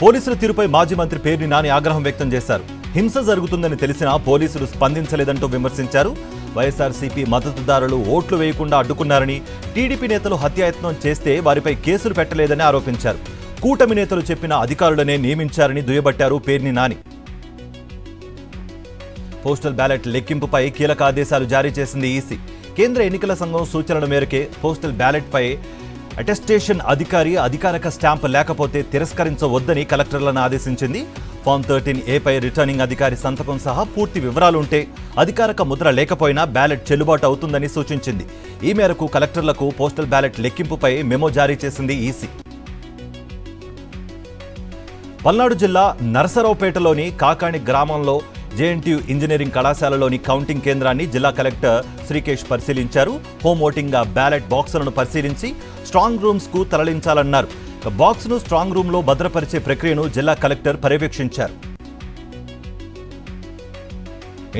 పోలీసుల తీరుపై మాజీ మంత్రి పేర్ని నాని ఆగ్రహం వ్యక్తం చేశారు. హింస జరుగుతుందని తెలిసినా పోలీసులు స్పందించలేదంటూ విమర్శించారు. వైఎస్ఆర్సీపీ మద్దతుదారులు ఓట్లు వేయకుండా అడ్డుకున్నారని, టీడీపీ నేతలు హత్యాయత్నం చేస్తే వారిపై కేసులు పెట్టలేదని ఆరోపించారు. కూటమి నేతలు చెప్పిన అధికారులనే నియమించారని దుయ్యబట్టారు పేర్ని నాని. పోస్టల్ బ్యాలెట్ లెక్కింపుపై కీలక ఆదేశాలు జారీ చేసింది ఈసీ. కేంద్ర ఎన్నికల సంఘం సూచనల మేరకే పోస్టల్ బ్యాలెట్పై అటెస్టేషన్ అధికారి అధికారిక స్టాంప్ లేకపోతే తిరస్కరించవద్దని కలెక్టర్లను ఆదేశించింది. ఫామ్ 13A పై రిటర్నింగ్ అధికారి సంతకం సహా పూర్తి వివరాలుంటే అధికారిక ముద్ర లేకపోయినా బ్యాలెట్ చెల్లుబాటు అవుతుందని సూచించింది. ఈ మేరకు కలెక్టర్లకు పోస్టల్ బ్యాలెట్ లెక్కింపుపై మెమో జారీ చేసింది ఈసీ. పల్నాడు జిల్లా నరసరావుపేటలోని కాకాణి గ్రామంలో జేఎన్టీయూ ఇంజనీరింగ్ కళాశాలలోని కౌంటింగ్ కేంద్రాన్ని జిల్లా కలెక్టర్ శ్రీకేష్ పరిశీలించారు. హోమ్ ఓటింగ్ బ్యాలెట్ బాక్సులను పరిశీలించి స్ట్రాంగ్ రూమ్స్ కు తరలించాలన్నారు. బాక్స్ ను స్ట్రాంగ్ రూమ్ లో భద్రపరిచే ప్రక్రియను జిల్లా కలెక్టర్ పర్యవేక్షించారు.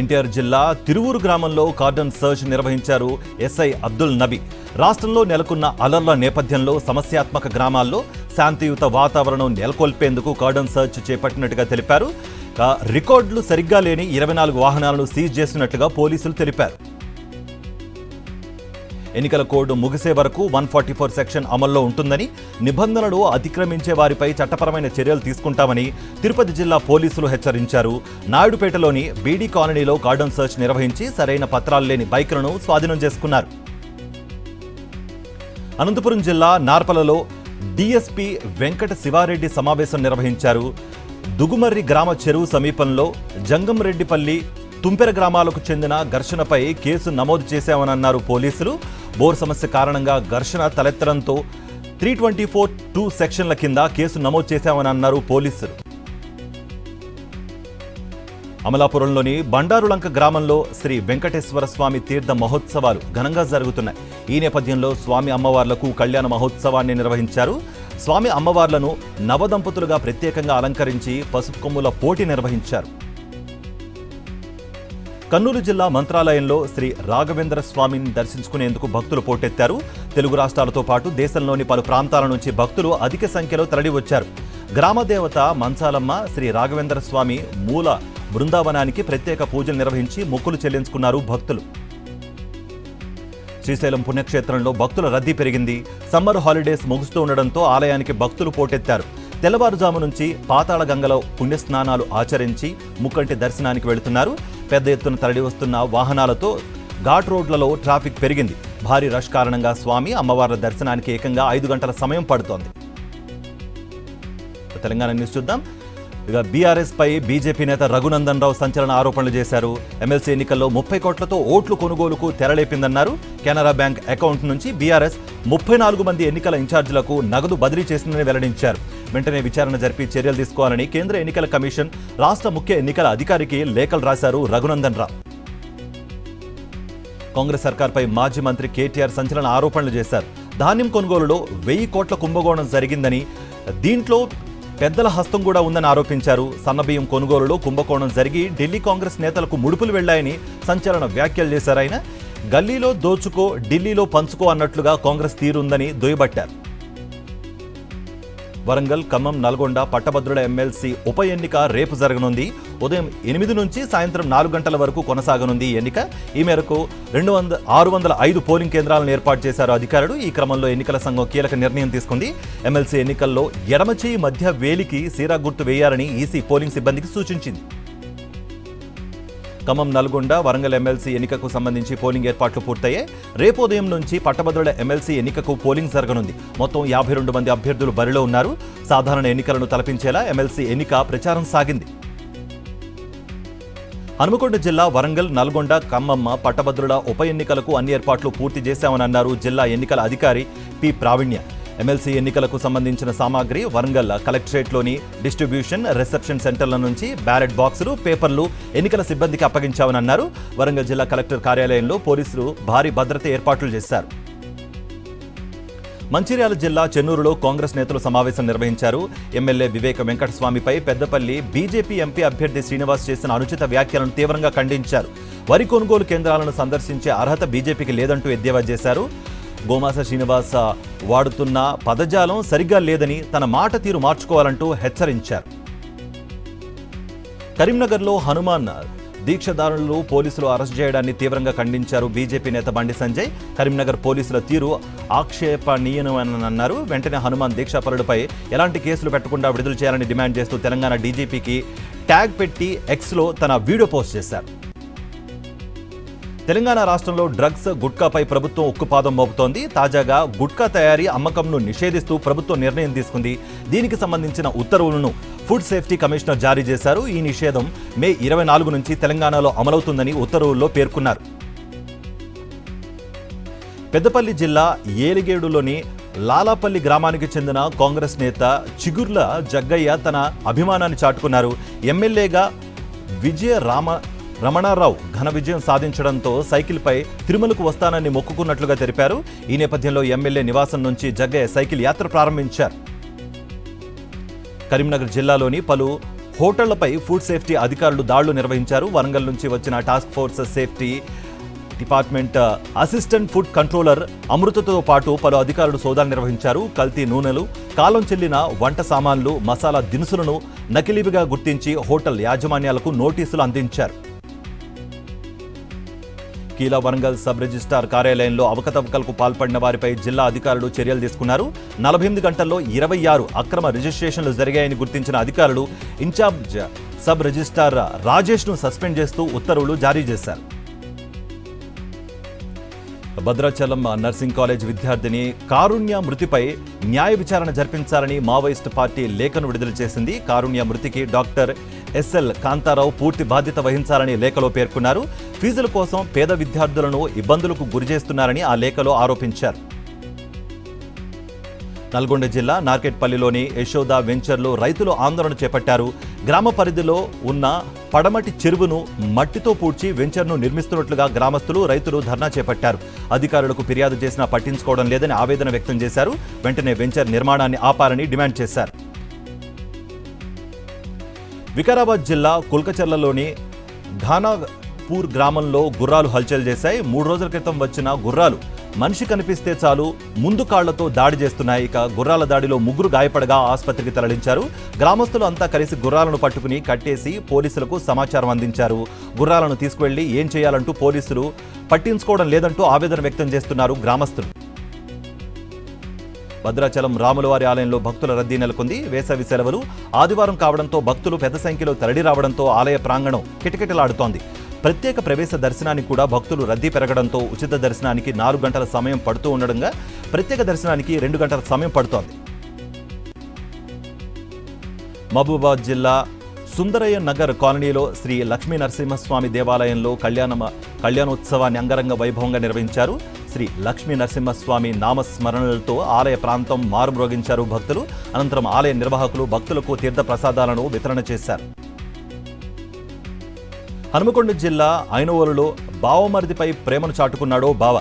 ఎన్టీఆర్ జిల్లా తిరువూరు గ్రామంలో కార్డన్ సర్చ్ నిర్వహించారు ఎస్ఐ అబ్దుల్ నబీ. రాష్ట్రంలో నెలకొన్న అలర్ల నేపథ్యంలో సమస్యాత్మక గ్రామాల్లో శాంతియుత వాతావరణం నెలకొల్పేందుకు కార్డన్ సర్చ్ చేపట్టినట్టుగా తెలిపారు. రికార్డులు సరిగ్గా లేని 24 వాహనాలను సీజ్ చేసినట్లుగా పోలీసులు తెలిపారు. ఎన్నికల కోడ్ ముగిసే వరకు 144 సెక్షన్ అమల్లో ఉంటుందని, నిబంధనలు అతిక్రమించే వారిపై చట్టపరమైన చర్యలు తీసుకుంటామని తిరుపతి జిల్లా పోలీసులు హెచ్చరించారు. నాయుడుపేటలోని బీడీ కాలనీలో కార్డన్ సర్చ్ నిర్వహించి సరైన పత్రాలు లేని బైకులను స్వాధీనం చేసుకున్నారు. అనంతపురం జిల్లా నార్పలలో డీఎస్పీ వెంకట శివారెడ్డి సమావేశం నిర్వహించారు. దుగుమర్రి గ్రామ చెరువు సమీపంలో జంగంరెడ్డిపల్లి, తుంపెర గ్రామాలకు చెందిన ఘర్షణపై కేసు నమోదు చేశామన్నారు పోలీసులు. బోర్ సమస్య కారణంగా ఘర్షణ తలెత్తడంతో 324(2) సెక్షన్ల కింద కేసు నమోదు చేశామన్నారు పోలీసులు. అమలాపురంలోని బండారులంక గ్రామంలో శ్రీ వెంకటేశ్వర స్వామి తీర్థ మహోత్సవాలు ఘనంగా జరుగుతున్నాయి. ఈ నేపథ్యంలో స్వామి అమ్మవార్లకు కళ్యాణ మహోత్సవాన్ని నిర్వహించారు. స్వామి అమ్మవార్లను నవదంపతులుగా ప్రత్యేకంగా అలంకరించి పసుపు కొమ్ముల పోటీ నిర్వహించారు. కర్నూలు జిల్లా మంత్రాలయంలో శ్రీ రాఘవేంద్ర స్వామిని దర్శించుకునేందుకు భక్తులు పోటెత్తారు. తెలుగు రాష్ట్రాలతో పాటు దేశంలోని పలు ప్రాంతాల నుంచి భక్తులు అధిక సంఖ్యలో తరలివచ్చారు. గ్రామదేవత మంచాలమ్మ శ్రీ రాఘవేంద్ర స్వామి మూల బృందావనానికి ప్రత్యేక పూజలు నిర్వహించి మొక్కులు చెల్లించుకున్నారు భక్తులు. శ్రీశైలం పుణ్యక్షేత్రంలో భక్తుల రద్దీ పెరిగింది. సమ్మర్ హాలిడేస్ ముగుస్తూ ఉండడంతో ఆలయానికి భక్తులు పోటెత్తారు. తెల్లవారుజాము నుంచి పాతాళ గంగలో పుణ్యస్నానాలు ఆచరించి ముక్కంటి దర్శనానికి వెళుతున్నారు. పెద్ద ఎత్తున తరలి వస్తున్న వాహనాలతో ఘాట్ రోడ్లలో ట్రాఫిక్ పెరిగింది. భారీ రష్ కారణంగా స్వామి అమ్మవార్ల దర్శనానికి ఏకంగా 5 గంటల సమయం పడుతోంది. తెలంగాణ న్యూస్ చూద్దాం. ఇక బీఆర్ఎస్ పై బీజేపీ నేత రఘునందన్ రావు సంచలన ఆరోపణలు చేశారు. ఎమ్మెల్సీ ఎన్నికల్లో 30 కోట్లతో ఓట్లు కొనుగోలుకు తెరలేపిందన్నారు. కెనరా బ్యాంక్ అకౌంట్ నుంచి బీఆర్ఎస్ 34 మంది ఎన్నికల ఇన్ఛార్జీలకు నగదు బదిలీ చేసిందని వెల్లడించారు. వెంటనే విచారణ జరిపి చర్యలు తీసుకోవాలని కేంద్ర ఎన్నికల కమిషన్ రాష్ట్ర ముఖ్య ఎన్నికల అధికారికి లేఖలు రాశారు రఘునందన్ రావు. కాంగ్రెస్ సర్కార్పై మాజీ మంత్రి కేటీఆర్ సంచలన ఆరోపణలు చేశారు. ధాన్యం కొనుగోలులో 1000 కోట్ల కుంభకోణం జరిగిందని, దీంట్లో పెద్దల హస్తం కూడా ఉందని ఆరోపించారు. సన్నబియ్యం కొనుగోలులో కుంభకోణం జరిగి ఢిల్లీ కాంగ్రెస్ నేతలకు ముడుపులు వెళ్లాయని సంచలన వ్యాఖ్యలు చేశారు ఆయన. గల్లీలో దోచుకో, ఢిల్లీలో పంచుకో అన్నట్లుగా కాంగ్రెస్ తీరుందని దుయ్యబట్టారు. వరంగల్, ఖమ్మం, నల్గొండ పట్టభద్రుల ఎమ్మెల్సీ ఉప ఎన్నిక రేపు జరగనుంది. ఉదయం 8 నుంచి సాయంత్రం 4 గంటల వరకు కొనసాగనుంది ఈ ఎన్నిక. ఈ మేరకు 605 పోలింగ్ కేంద్రాలను ఏర్పాటు చేశారు అధికారులు. ఈ క్రమంలో ఎన్నికల సంఘం కీలక నిర్ణయం తీసుకుంది. ఎమ్మెల్సీ ఎన్నికల్లో ఎడమ చేయి మధ్య వేలికి సీరా గుర్తు వేయాలని ఈసీ పోలింగ్ సిబ్బందికి సూచించింది. ఖమ్మం, నల్గొండ, వరంగల్ ఎమ్మెల్సీ ఎన్నికకు సంబంధించి పోలింగ్ ఏర్పాట్లు పూర్తయ్యాయి. రేపు ఉదయం నుంచి పట్టభద్రుల ఎమ్మెల్సీ ఎన్నికకు పోలింగ్ జరగనుంది. మొత్తం 52 మంది అభ్యర్థులు బరిలో ఉన్నారు. సాధారణ ఎన్నికలను తలపించేలా ఎమ్మెల్సీ ఎన్నిక ప్రచారం సాగింది. హనుమకొండ జిల్లా వరంగల్, నల్గొండ, ఖమ్మం పట్టభద్రుల ఉప ఎన్నికలకు అన్ని ఏర్పాట్లు పూర్తి చేశామన్నారు జిల్లా ఎన్నికల అధికారి పి ప్రావీణ్య. ఎమ్మెల్సీ ఎన్నికలకు సంబంధించిన సామాగ్రి వరంగల్ కలెక్టరేట్లోని డిస్ట్రిబ్యూషన్, రిసెప్షన్ సెంటర్ల నుంచి బ్యాలెట్ బాక్సులు, పేపర్లు ఎన్నికల సిబ్బందికి అప్పగించామన్నారు. వరంగల్ జిల్లా కలెక్టర్ కార్యాలయంలో పోలీసులు భారీ భద్రత ఏర్పాట్లు చేశారు. మంచిర్యాల జిల్లా చెన్నూరులో కాంగ్రెస్ నేతలు సమావేశం నిర్వహించారు. ఎమ్మెల్యే వివేక వెంకటస్వామిపై పెద్దపల్లి బీజేపీ ఎంపీ అభ్యర్థి శ్రీనివాస్ చేసిన అనుచిత వ్యాఖ్యలను తీవ్రంగా ఖండించారు. వరి కొనుగోలు కేంద్రాలను సందర్శించే అర్హత బీజేపీకి లేదంటూ ఎద్దేవా చేశారు. గోమాస శ్రీనివాస వాడుతున్న పదజాలం సరిగ్గా లేదని తన మాట తీరు మార్చుకోవాలంటూ హెచ్చరించారు. కరీంనగర్లో హనుమాన్ దీక్షదారులు పోలీసులు అరెస్ట్ చేయడాన్ని తీవ్రంగా ఖండించారు బీజేపీ నేత బండి సంజయ్. కరీంనగర్ పోలీసుల తీరు ఆక్షేపణీయమని అన్నారు. వెంటనే హనుమాన్ దీక్షాపరుడిపై ఎలాంటి కేసులు పెట్టకుండా విడుదల చేయాలని డిమాండ్ చేస్తూ తెలంగాణ డీజీపీకి ట్యాగ్ పెట్టి ఎక్స్లో తన వీడియో పోస్ట్ చేశారు. తెలంగాణ రాష్ట్రంలో డ్రగ్స్ గుట్కాపై ప్రభుత్వం ఉక్కుపాదం మోపుతోంది. తాజాగా గుట్కా తయారీ అమ్మకంను నిషేధిస్తూ ప్రభుత్వం నిర్ణయం తీసుకుంది. దీనికి సంబంధించిన ఉత్తర్వులను ఫుడ్ సేఫ్టీ కమిషనర్ జారీ చేశారు. ఈ నిషేధం మే 24 నుంచి తెలంగాణలో అమలవుతుందని ఉత్తర్వుల్లో పేర్కొన్నారు. పెద్దపల్లి జిల్లా ఏలిగేడులోని లాలాపల్లి గ్రామానికి చెందిన కాంగ్రెస్ నేత చిగుర్ల జగ్గయ్య తన అభిమానాన్ని చాటుకున్నారు. ఎమ్మెల్యేగా రమణారావు ఘన విజయం సాధించడంతో సైకిల్పై తిరుమలకు వస్తానని మొక్కుకున్నట్లుగా తెలిపారు. ఈ నేపథ్యంలో ఎమ్మెల్యే నివాసం నుంచి జగ్గయ్య సైకిల్ యాత్ర ప్రారంభించారు. కరీంనగర్ జిల్లాలోని పలు హోటళ్లపై ఫుడ్ సేఫ్టీ అధికారులు దాడులు నిర్వహించారు. వరంగల్ నుంచి వచ్చిన task force safety department assistant food controller అమృతతో పాటు పలు అధికారులు సోదాలు నిర్వహించారు. కల్తీ నూనెలు, కాలం చెల్లిన వంట సామాన్లు, మసాలా దినుసులను నకిలీవిగా గుర్తించి హోటల్ యాజమాన్యాలకు నోటీసులు అందించారు. కీలా వరంగల్ సబ్ రిజిస్ట్రార్ కార్యాలయంలో అవకతవకలకు పాల్పడిన వారిపై జిల్లా అధికారులు చర్యలు తీసుకున్నారు. 48 గంటల్లో 26 అక్రమ రిజిస్ట్రేషన్లు జరిగాయని గుర్తించిన అధికారులు ఇన్ఛార్జ్ సబ్ రిజిస్ట్రార్ రాజేష్ను సస్పెండ్ చేస్తూ ఉత్తర్వులు జారీ చేశారు. భద్రాచలం నర్సింగ్ కాలేజ్ విద్యార్థిని కారుణ్య మృతిపై న్యాయ విచారణ జరిపించాలని మావోయిస్టు పార్టీ లేఖను విడుదల చేసింది. కారుణ్య మృతికి డాక్టర్ ఎస్ఎల్ కాంతారావు పూర్తి బాధ్యత వహించాలని లేఖలో పేర్కొన్నారు. ఫీజుల కోసం పేద విద్యార్థులను ఇబ్బందులకు గురిచేస్తున్నారని ఆ లేఖలో ఆరోపించారు. నల్గొండ జిల్లా నార్కెట్పల్లిలోని యశోద వెంచర్లో రైతులు ఆందోళన చేపట్టారు. గ్రామ పరిధిలో ఉన్న పడమటి చెరువును మట్టితో పూడ్చి వెంచర్ను నిర్మిస్తున్నట్లుగా గ్రామస్తులు, రైతులు ధర్నా చేపట్టారు. అధికారులకు ఫిర్యాదు చేసినా పట్టించుకోవడం లేదని ఆవేదన వ్యక్తం చేశారు. వెంటనే వెంచర్ నిర్మాణాన్ని ఆపాలని డిమాండ్ చేశారు. వికారాబాద్ జిల్లా కుల్కచర్లలోని ఘానాపూర్ గ్రామంలో గుర్రాలు హల్చల్ చేశాయి. 3 రోజుల క్రితం వచ్చిన గుర్రాలు మనిషి కనిపిస్తే చాలు ముందు కాళ్లతో దాడి చేస్తున్నాయి. ఇక గుర్రాల దాడిలో 3 గాయపడగా ఆసుపత్రికి తరలించారు. గ్రామస్తులు అంతా కలిసి గుర్రాలను పట్టుకుని కట్టేసి పోలీసులకు సమాచారం అందించారు. గుర్రాలను తీసుకువెళ్లి ఏం చేయాలంటూ పోలీసులు పట్టించుకోవడం లేదంటూ ఆవేదన వ్యక్తం చేస్తున్నారు గ్రామస్తులు. భద్రాచలం రాములవారి ఆలయంలో భక్తుల రద్దీ నెలకొంది. వేసవి సెలవులు ఆదివారం కావడంతో భక్తులు పెద్ద సంఖ్యలో తరలి రావడంతో ఆలయ ప్రాంగణం కిటకిటలాడుతోంది. ప్రత్యేక ప్రవేశ దర్శనానికి కూడా భక్తులు రద్దీ పెరగడంతో ఉచిత దర్శనానికి 4 గంటల సమయం పడుతూ ఉండడంగా ప్రత్యేక దర్శనానికి 2 గంటల సమయం పడుతోంది. మహబూబాబాద్ జిల్లా సుందరయ్య నగర్ కాలనీలో శ్రీ లక్ష్మీ నరసింహస్వామి దేవాలయంలో కళ్యాణోత్సవాన్ని అంగరంగ వైభవంగా నిర్వహించారు. శ్రీ లక్ష్మీ నరసింహస్వామి నామస్మరణలతో ఆలయ ప్రాంతం మారుమ్రోగించారు భక్తులు. అనంతరం ఆలయ నిర్వాహకులు భక్తులకు తీర్థ ప్రసాదాలను వితరణ చేశారు. హనుమకొండ జిల్లా ఐనవోలులో బావమరిదిపై ప్రేమను చాటుకున్నాడో బావ.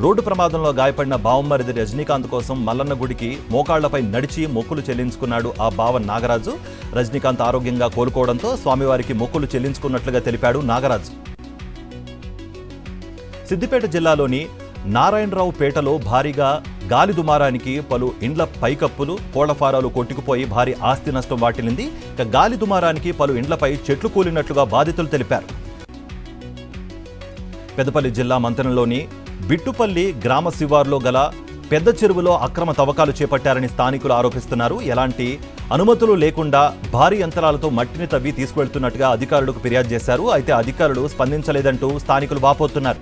రోడ్డు ప్రమాదంలో గాయపడిన బావమరిది రజనీకాంత్ కోసం మల్లన్న గుడికి మోకాళ్లపై నడిచి మొక్కులు చెల్లించుకున్నాడు ఆ బావ నాగరాజు. రజనీకాంత్ ఆరోగ్యంగా కోలుకోవడంతో స్వామివారికి మొక్కులు చెల్లించుకున్నట్లుగా తెలిపాడు నాగరాజు. సిద్దిపేట జిల్లాలోని నారాయణరావు పేటలో భారీగా గాలి దుమారానికి పలు ఇండ్ల పైకప్పులు, కోళ్లఫారాలు కొట్టుకుపోయి భారీ ఆస్తి నష్టం వాటిల్లింది. ఇక గాలి దుమారానికి పలు ఇండ్లపై చెట్లు కూలినట్లుగా బాధితులు తెలిపారు. పెద్దపల్లి జిల్లా మంతెనలోని బిట్టుపల్లి గ్రామ శివార్లో గల పెద్ద చెరువులో అక్రమ తవ్వకాలు చేపట్టారని స్థానికులు ఆరోపిస్తున్నారు. ఎలాంటి అనుమతులు లేకుండా భారీ యంత్రాలతో మట్టిని తవ్వి తీసుకువెళ్తున్నట్టుగా అధికారులకు ఫిర్యాదు చేశారు. అయితే అధికారులు స్పందించలేదంటూ స్థానికులు వాపోతున్నారు.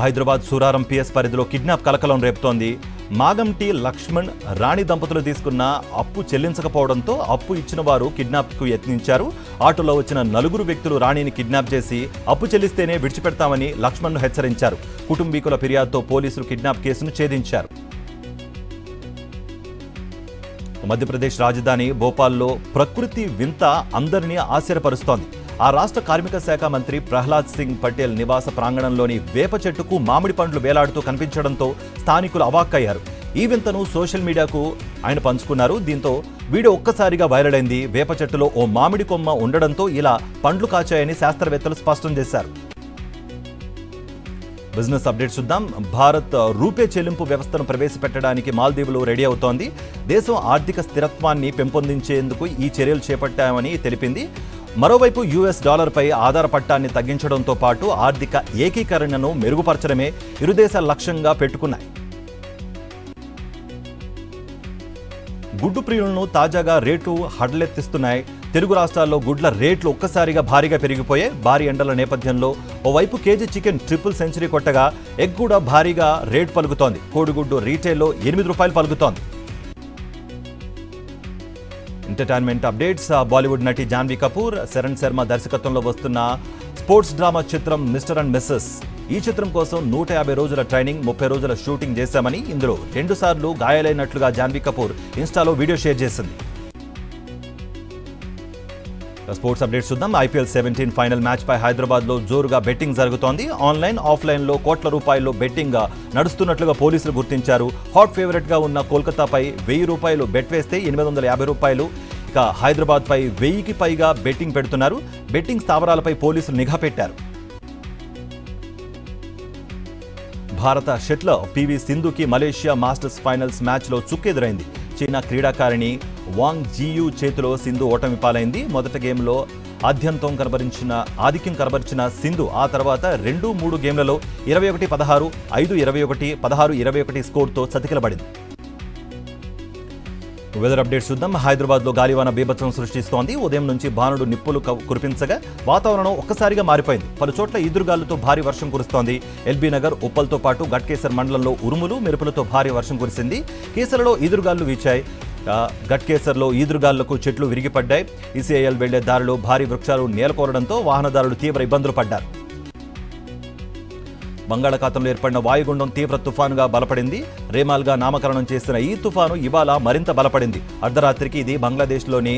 హైదరాబాద్ సూరారం పిఎస్ పరిధిలో కిడ్నాప్ కలకలం రేపుతోంది. మాగంటి లక్ష్మణ్, రాణి దంపతులు తీసుకున్న అప్పు చెల్లించకపోవడంతో అప్పు ఇచ్చిన వారు కిడ్నాప్కు యత్నించారు. ఆటోలో వచ్చిన 4 వ్యక్తులు రాణిని కిడ్నాప్ చేసి అప్పు చెల్లిస్తేనే విడిచిపెడతామని లక్ష్మణ్ను హెచ్చరించారు. కుటుంబీకుల ఫిర్యాదుతో పోలీసులు కిడ్నాప్ కేసును ఛేదించారు. మధ్యప్రదేశ్ రాజధాని భోపాల్లో ప్రకృతి వింత అందరినీ ఆశ్చర్యపరుస్తోంది. ఆ రాష్ట్ర కార్మిక శాఖ మంత్రి ప్రహ్లాద్ సింగ్ పటేల్ నివాస ప్రాంగణంలోని వేప చెట్టుకు మామిడి పండ్లు వేలాడుతూ కనిపించడంతో స్థానికులు అవాక్కయ్యారు. ఈ వింతను సోషల్ మీడియాకు ఆయన పంచుకున్నారు. దీంతో వీడియో ఒక్కసారిగా వైరల్ అయింది. వేప చెట్టులో ఓ మామిడి కొమ్మ ఉండడంతో ఇలా పండ్లు కాచాయని శాస్త్రవేత్తలు స్పష్టం చేశారు. బిజినెస్ అప్డేట్ చూద్దాం. భారత్ రూపే చెల్లింపు వ్యవస్థను ప్రవేశపెట్టడానికి మాల్దీవులు రెడీ అవుతోంది. దేశం ఆర్థిక స్థిరత్వాన్ని పెంపొందించేందుకు ఈ చర్యలు చేపట్టామని తెలిపింది. మరోవైపు యుఎస్ డాలర్పై ఆధారపట్టాన్ని తగ్గించడంతో పాటు ఆర్థిక ఏకీకరణను మెరుగుపరచడమే ఇరు దేశాల లక్ష్యంగా పెట్టుకున్నాయి. గుడ్డు ప్రియులను తాజాగా రేట్లు హడలెత్తిస్తున్నాయి. తెలుగు రాష్ట్రాల్లో గుడ్ల రేట్లు ఒక్కసారిగా భారీగా పెరిగిపోయాయి. భారీ ఎండల నేపథ్యంలో ఓవైపు కేజీ చికెన్ ట్రిపుల్ సెంచరీ కొట్టగా ఎగ్ కూడా భారీగా రేటు పలుకుతోంది. కోడిగుడ్డు రీటైల్లో ₹8 పలుకుతోంది. Entertainment updates. బాలీవుడ్ నటి జాన్వీ కపూర్, శరణ్ శర్మ దర్శకత్వంలో వస్తున్న స్పోర్ట్స్ డ్రామా చిత్రం మిస్టర్ అండ్ మిస్సెస్. ఈ చిత్రం కోసం 150 రోజుల ట్రైనింగ్, 30 రోజుల షూటింగ్ చేశామని, ఇందులో 2 సార్లు గాయాలైనట్లుగా జాన్వీ కపూర్ ఇన్స్టాలో వీడియో షేర్ చేసింది. స్పోర్ట్స్ అప్డేట్స్ చూద్దాం. IPL 17 ఫైనల్ మ్యాచ్ పై హైదరాబాద్ లో జోరుగా బెట్టింగ్ జరుగుతోంది. ఆన్లైన్, ఆఫ్లైన్ లో కోట్ల రూపాయల్లో బెట్టింగ్ నడుస్తున్నట్లుగా పోలీసులు గుర్తించారు. హాట్ ఫేవరెట్ గా ఉన్న కోల్కతాపై ₹1000 బెట్ వేస్తే ₹850. ఇక హైదరాబాద్ పై 1000కి పైగా బెట్టింగ్ పెడుతున్నారు. బెట్టింగ్ స్థావరాలపై పోలీసులు నిఘా పెట్టారు. భారత షట్లర్ PV సింధుకి మలేషియా మాస్టర్స్ ఫైనల్స్ మ్యాచ్లో చుక్కెదురైంది. చైనా క్రీడాకారిణి వాంగ్ జియు చేతిలో సింధు ఓటమి పాలైంది. మొదటి గేమ్లో ఆధిక్యం కనబరిచిన సింధు ఆ తర్వాత 2-3 గేమ్లలో 21-16, 5-21, 16-21 స్కోర్తో చతికిలబడింది. వెదర్ అప్డేట్స్ చూద్దాం. హైదరాబాద్లో గాలివాన బీభత్సం సృష్టిస్తోంది. ఉదయం నుంచి భానుడు నిప్పులు కురిపించగా వాతావరణం ఒక్కసారిగా మారిపోయింది. పలు చోట్ల ఈదురుగాలులతో భారీ వర్షం కురుస్తోంది. ఎల్బీ నగర్, ఉప్పల్తో పాటు గట్కేసర్ మండలంలో ఉరుములు, మెరుపులతో భారీ వర్షం కురిసింది. కేసర్లో ఈదురుగాలు వీచాయి. గట్కేసర్లో ఈదురుగాలులకు చెట్లు విరిగిపడ్డాయి. ఈసీఐఎల్ వెళ్లే దారిలో భారీ వృక్షాలు నేలకోరడంతో వాహనదారులు తీవ్ర ఇబ్బందులు పడ్డారు. బంగాళాఖాతంలో ఏర్పడిన వాయుగుండం తీవ్ర తుఫానుగా బలపడింది. రేమాల్గా నామకరణం చేసిన ఈ తుఫాను ఇవాళ మరింత బలపడింది. అర్ధరాత్రికి ఇది బంగ్లాదేశ్లోని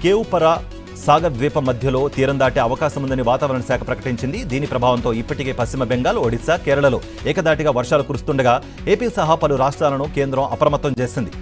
కేవ్పరా సాగర్ ద్వీపం మధ్యలో తీరం దాటే అవకాశం ఉందని వాతావరణ శాఖ ప్రకటించింది. దీని ప్రభావంతో ఇప్పటికే పశ్చిమ బెంగాల్, ఒడిశా, కేరళలో ఏకదాటిగా వర్షాలు కురుస్తుండగా ఏపీ సహా పలు రాష్ట్రాలను కేంద్రం అప్రమత్తం చేసింది.